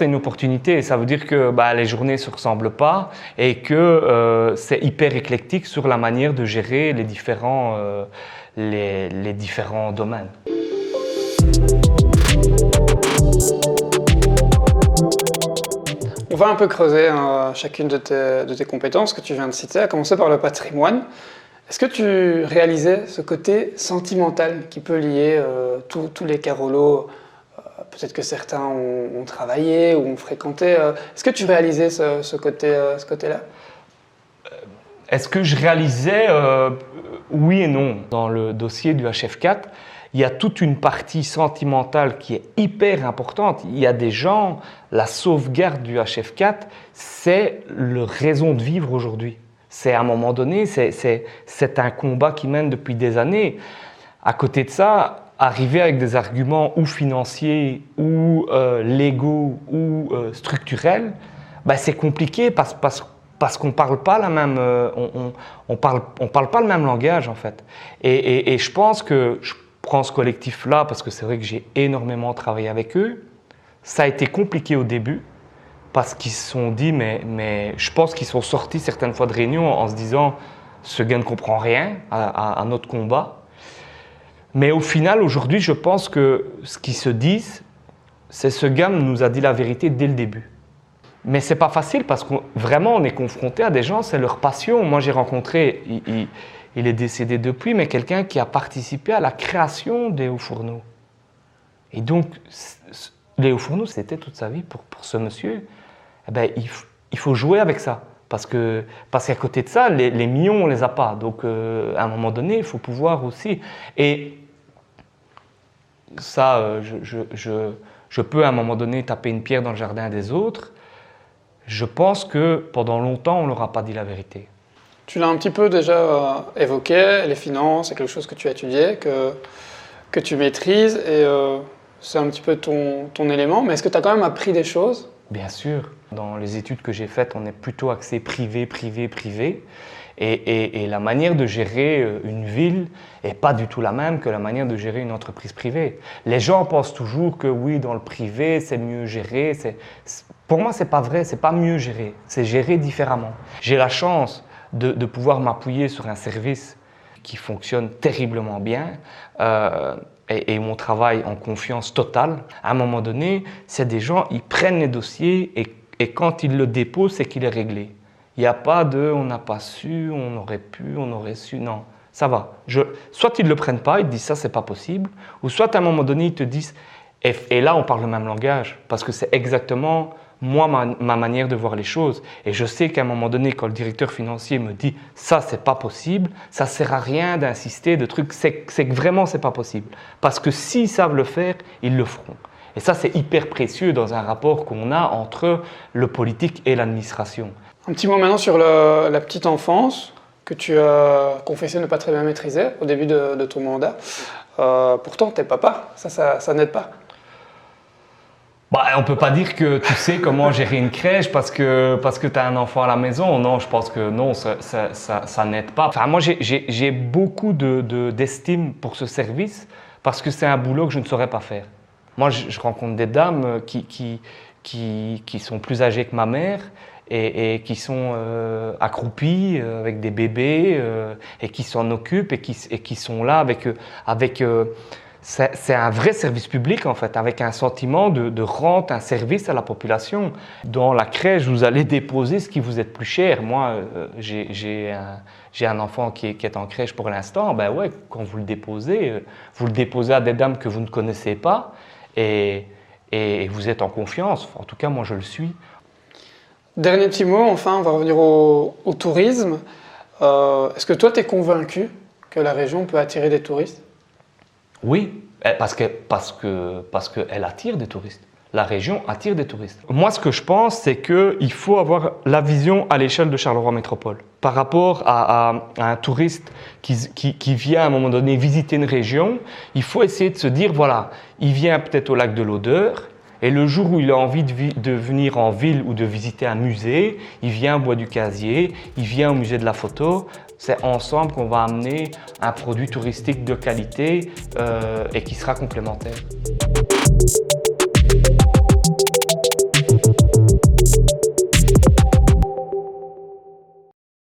c'est une opportunité. Ça veut dire que les journées ne se ressemblent pas et que c'est hyper éclectique sur la manière de gérer les différents domaines. On va un peu creuser chacune de tes compétences que tu viens de citer, à commencer par le patrimoine. Est-ce que tu réalisais ce côté sentimental qui peut lier tous les Carolos? Peut-être que certains ont travaillé ou ont fréquenté. Est-ce que tu réalisais ce côté-là? Est-ce que je réalisais? Oui et non. Dans le dossier du HF4, il y a toute une partie sentimentale qui est hyper importante. Il y a des gens, la sauvegarde du HF4, c'est leur raison de vivre aujourd'hui. C'est à un moment donné, c'est un combat qui mène depuis des années. À côté de ça, arriver avec des arguments ou financiers, ou légaux, ou structurels, c'est compliqué parce qu'on parle pas la même, on parle pas le même langage en fait. Et je pense que je prends ce collectif-là parce que c'est vrai que j'ai énormément travaillé avec eux. Ça a été compliqué au début parce qu'ils se sont dit, mais je pense qu'ils sont sortis certaines fois de réunion en se disant ce gars ne comprend rien à notre combat. Mais au final, aujourd'hui, je pense que ce qu'ils se disent, c'est ce gars nous a dit la vérité dès le début. Mais c'est pas facile parce que vraiment on est confronté à des gens, c'est leur passion. Moi j'ai rencontré, il est décédé depuis, mais quelqu'un qui a participé à la création des Hauts-Fourneaux. Et donc les Hauts-Fourneaux, c'était toute sa vie pour ce monsieur. Il faut jouer avec ça. Parce qu'à côté de ça, les millions, on ne les a pas. Donc, à un moment donné, il faut pouvoir aussi. Et ça, je peux à un moment donné taper une pierre dans le jardin des autres. Je pense que pendant longtemps, on ne leur a pas dit la vérité. Tu l'as un petit peu déjà évoqué, les finances, c'est quelque chose que tu as étudié, que tu maîtrises, et c'est un petit peu ton élément. Mais est-ce que tu as quand même appris des choses? Bien sûr. Dans les études que j'ai faites, on est plutôt axé privé. Et la manière de gérer une ville n'est pas du tout la même que la manière de gérer une entreprise privée. Les gens pensent toujours que oui, dans le privé, c'est mieux géré. Pour moi, ce n'est pas vrai, ce n'est pas mieux géré. C'est géré différemment. J'ai la chance de pouvoir m'appuyer sur un service qui fonctionne terriblement bien. Et où on travaille en confiance totale. À un moment donné, c'est des gens, ils prennent les dossiers et quand ils le déposent, c'est qu'il est réglé. Il n'y a pas de « on n'a pas su, on aurait pu, on aurait su », non, ça va. Soit ils ne le prennent pas, ils te disent « ça, c'est pas possible », ou soit à un moment donné, ils te disent « et là, on parle le même langage », parce que c'est exactement moi, ma manière de voir les choses. Et je sais qu'à un moment donné, quand le directeur financier me dit « ça, c'est pas possible », ça ne sert à rien d'insister, de trucs, c'est que vraiment, c'est pas possible. Parce que s'ils savent le faire, ils le feront. Et ça, c'est hyper précieux dans un rapport qu'on a entre le politique et l'administration. Un petit mot maintenant sur la petite enfance que tu as confessé ne pas très bien maîtriser au début de ton mandat. Pourtant, t'es papa, ça n'aide pas. On ne peut pas dire que tu sais comment gérer une crèche parce que tu as un enfant à la maison. Non, je pense que non, ça n'aide pas. Enfin, moi, j'ai beaucoup d'estime pour ce service parce que c'est un boulot que je ne saurais pas faire. Moi, je rencontre des dames qui sont plus âgées que ma mère et qui sont accroupies avec des bébés et qui s'en occupent et qui sont là avec c'est un vrai service public en fait, avec un sentiment de rendre un service à la population. Dans la crèche, vous allez déposer ce qui vous est plus cher. Moi, j'ai un enfant qui est en crèche pour l'instant. Ouais, quand vous le déposez à des dames que vous ne connaissez pas et vous êtes en confiance. En tout cas, moi, je le suis. Dernier petit mot, enfin, on va revenir au tourisme. Est-ce que toi, tu es convaincu que la région peut attirer des touristes? Oui, parce qu'elle attire des touristes. La région attire des touristes. Moi, ce que je pense, c'est qu'il faut avoir la vision à l'échelle de Charleroi Métropole. Par rapport à un touriste qui vient à un moment donné visiter une région, il faut essayer de se dire, voilà, il vient peut-être au lac de l'Odeur, et le jour où il a envie de venir en ville ou de visiter un musée, il vient au Bois du Casier, il vient au musée de la photo. C'est ensemble qu'on va amener un produit touristique de qualité et qui sera complémentaire.